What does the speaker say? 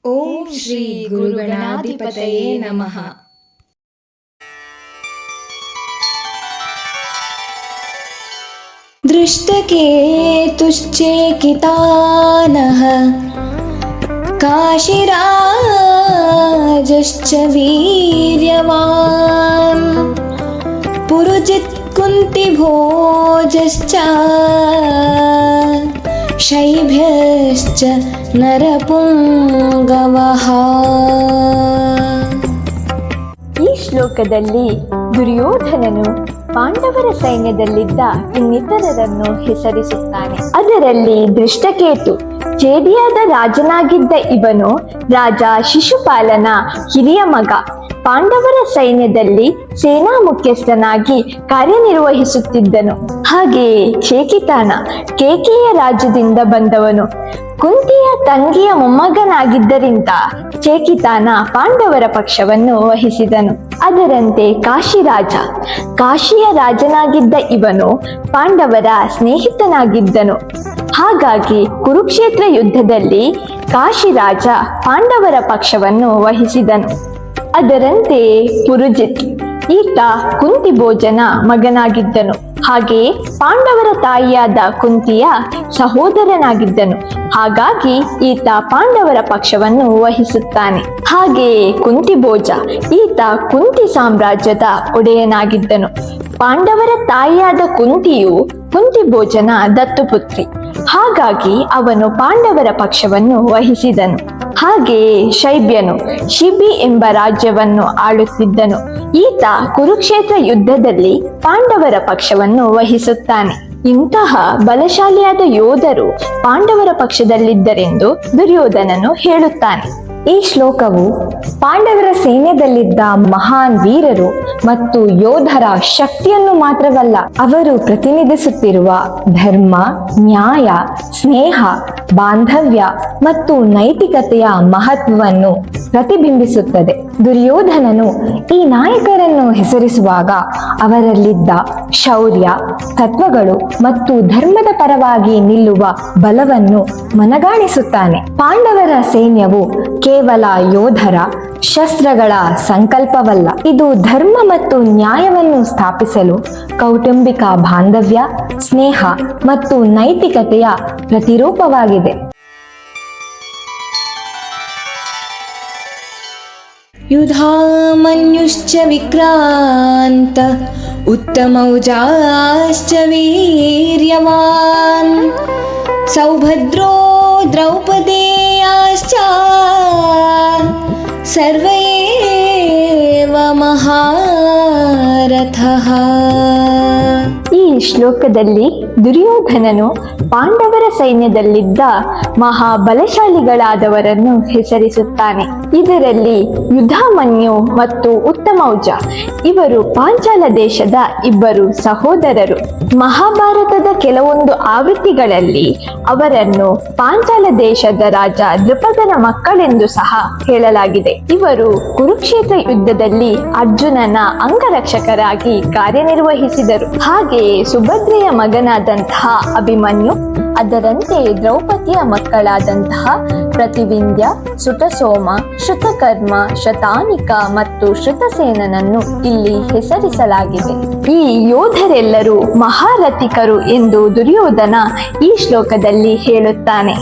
ಓಂ ಶ್ರೀ ಗುರುಗಣಾಧಿಪತಯೇ ನಮಃ. ದೃಷ್ಟಕೇತುಶ್ಚೇಕಿತಾನಃ ಕಾಶಿರಾಜಶ್ಚ ವೀರ್ಯವಾನ್ ಪುರುಜಿತ್ ಕುಂತಿಭೋಜಶ್ಚ ಶೈಭ್ಯಶ್ಚ ನರಪುಂಗವಃ. ಈ ಶ್ಲೋಕದಲ್ಲಿ ದುರ್ಯೋಧನನು ಪಾಂಡವರ ಸೈನ್ಯದಲ್ಲಿದ್ದ ಇನ್ನಿತರರನ್ನು ಹೆಸರಿಸುತ್ತಾನೆ. ಅದರಲ್ಲಿ ದೃಷ್ಟಕೇತು ಚೇದಿಯಾದ ರಾಜನಾಗಿದ್ದ ಇವನು ರಾಜ ಶಿಶುಪಾಲನ ಹಿರಿಯ ಮಗ. ಪಾಂಡವರ ಸೈನ್ಯದಲ್ಲಿ ಸೇನಾ ಮುಖ್ಯಸ್ಥನಾಗಿ ಕಾರ್ಯನಿರ್ವಹಿಸುತ್ತಿದ್ದನು. ಹಾಗೆಯೇ ಚೇಕಿತಾನ ಕೇಕೆಯ ರಾಜ್ಯದಿಂದ ಬಂದವನು. ಕುಂತಿಯ ತಂಗಿಯ ಮೊಮ್ಮಗನಾಗಿದ್ದರಿಂದ ಚೇಕಿತಾನ ಪಾಂಡವರ ಪಕ್ಷವನ್ನು ವಹಿಸಿದನು. ಅದರಂತೆ ಕಾಶಿರಾಜ ಕಾಶಿಯ ರಾಜನಾಗಿದ್ದ ಇವನು ಪಾಂಡವರ ಸ್ನೇಹಿತನಾಗಿದ್ದನು. ಹಾಗಾಗಿ ಕುರುಕ್ಷೇತ್ರ ಯುದ್ಧದಲ್ಲಿ ಕಾಶಿರಾಜ ಪಾಂಡವರ ಪಕ್ಷವನ್ನು ವಹಿಸಿದನು. ಅದರಂತೆ ಪುರುಜಿತ್ ಈತ ಕುಂತಿಭೋಜನ ಮಗನಾಗಿದ್ದನು. ಹಾಗೆಯೇ ಪಾಂಡವರ ತಾಯಿಯಾದ ಕುಂತಿಯ ಸಹೋದರನಾಗಿದ್ದನು. ಹಾಗಾಗಿ ಈತ ಪಾಂಡವರ ಪಕ್ಷವನ್ನು ವಹಿಸುತ್ತಾನೆ. ಹಾಗೆಯೇ ಕುಂತಿಭೋಜ ಈತ ಕುಂತಿ ಸಾಮ್ರಾಜ್ಯದ ಒಡೆಯನಾಗಿದ್ದನು. ಪಾಂಡವರ ತಾಯಿಯಾದ ಕುಂತಿಯು ಕುಂತಿಭೋಜನ ದತ್ತುಪುತ್ರಿ. ಹಾಗಾಗಿ ಅವನು ಪಾಂಡವರ ಪಕ್ಷವನ್ನು ವಹಿಸಿದನು. ಹಾಗೆಯೇ ಶೈಬ್ಯನು ಶಿಬಿ ಎಂಬ ರಾಜ್ಯವನ್ನು ಆಳುತ್ತಿದ್ದನು. ಈತ ಕುರುಕ್ಷೇತ್ರ ಯುದ್ಧದಲ್ಲಿ ಪಾಂಡವರ ಪಕ್ಷವನ್ನು ವಹಿಸುತ್ತಾನೆ. ಇಂತಹ ಬಲಶಾಲಿಯಾದ ಯೋಧರು ಪಾಂಡವರ ಪಕ್ಷದಲ್ಲಿದ್ದರೆಂದು ದುರ್ಯೋಧನನು ಹೇಳುತ್ತಾನೆ. ಈ ಶ್ಲೋಕವು ಪಾಂಡವರ ಸೈನ್ಯದಲ್ಲಿದ್ದ ಮಹಾನ್ ವೀರರು ಮತ್ತು ಯೋಧರ ಶಕ್ತಿಯನ್ನು ಮಾತ್ರವಲ್ಲ, ಅವರು ಪ್ರತಿನಿಧಿಸುತ್ತಿರುವ ಧರ್ಮ, ನ್ಯಾಯ, ಸ್ನೇಹ, ಬಾಂಧವ್ಯ ಮತ್ತು ನೈತಿಕತೆಯ ಮಹತ್ವವನ್ನು ಪ್ರತಿಬಿಂಬಿಸುತ್ತದೆ. ದುರ್ಯೋಧನನು ಈ ನಾಯಕರನ್ನು ಹೆಸರಿಸುವಾಗ ಅವರಲ್ಲಿದ್ದ ಶೌರ್ಯ, ತತ್ವಗಳು ಮತ್ತು ಧರ್ಮದ ಪರವಾಗಿ ನಿಲ್ಲುವ ಬಲವನ್ನು ಮನಗಾಣಿಸುತ್ತಾನೆ. ಪಾಂಡವರ ಸೈನ್ಯವು ಕೇವಲ ಯೋಧರ ಶಸ್ತ್ರಗಳ ಸಂಕಲ್ಪವಲ್ಲ, ಇದು ಧರ್ಮ ಮತ್ತು ನ್ಯಾಯವನ್ನು ಸ್ಥಾಪಿಸಲು ಕೌಟುಂಬಿಕ ಬಾಂಧವ್ಯ, ಸ್ನೇಹ ಮತ್ತು ನೈತಿಕತೆಯ ಪ್ರತಿರೂಪವಾಗಿದೆ. ಯುಧಾಮನ್ಯುಶ್ಚ ವಿಕ್ರಾಂತ ಉತ್ತಮೌಜಾಶ್ಚ ವೀರ್ಯವಾನ್ ಸೌಭದ್ರೋ ದ್ರೌಪದೇಯಾಶ್ಚ ಸರ್ವೇವ ಮಹಾರಥಃ. ಈ ಶ್ಲೋಕದಲ್ಲಿ ದುರ್ಯೋಧನನು ಪಾಂಡವರ ಸೈನ್ಯದಲ್ಲಿದ್ದ ಮಹಾಬಲಶಾಲಿಗಳಾದವರನ್ನು ಹೆಸರಿಸುತ್ತಾನೆ. ಇದರಲ್ಲಿ ಯುಧಾಮನ್ಯು ಮತ್ತು ಉತ್ತಮೌಜ ಇವರು ಪಾಂಚಾಲ ದೇಶದ ಇಬ್ಬರು ಸಹೋದರರು. ಮಹಾಭಾರತದ ಕೆಲವೊಂದು ಆವೃತ್ತಿಗಳಲ್ಲಿ ಅವರನ್ನು ಪಾಂಚಾಲ ದೇಶದ ರಾಜ ದೃಪದನ ಮಕ್ಕಳೆಂದು ಸಹ ಹೇಳಲಾಗಿದೆ. ಇವರು ಕುರುಕ್ಷೇತ್ರ ಯುದ್ಧದಲ್ಲಿ ಅರ್ಜುನನ ಅಂಗರಕ್ಷಕರಾಗಿ ಕಾರ್ಯನಿರ್ವಹಿಸಿದರು. ಹಾಗೆಯೇ ಸುಭದ್ರೆಯ ಮಗನಾದಂತಹ ಅಭಿಮನ್ಯು, ಅದರಂತೆ ದ್ರೌಪದಿಯ ಮಕ್ಕಳಾದಂತಹ ಪ್ರತಿವಿಂಧ್ಯ, ಸುತಸೋಮ, ಶ್ರುತಕರ್ಮ, ಶತಾನಿಕ ಮತ್ತು ಶ್ರುತಸೇನನನ್ನು ಇಲ್ಲಿ ಹೆಸರಿಸಲಾಗಿದೆ. ಈ ಯೋಧರೆಲ್ಲರೂ ಮಹಾರಥಿಕರು ಎಂದು ದುರ್ಯೋಧನ ಈ ಶ್ಲೋಕದಲ್ಲಿ ಹೇಳುತ್ತಾನೆ.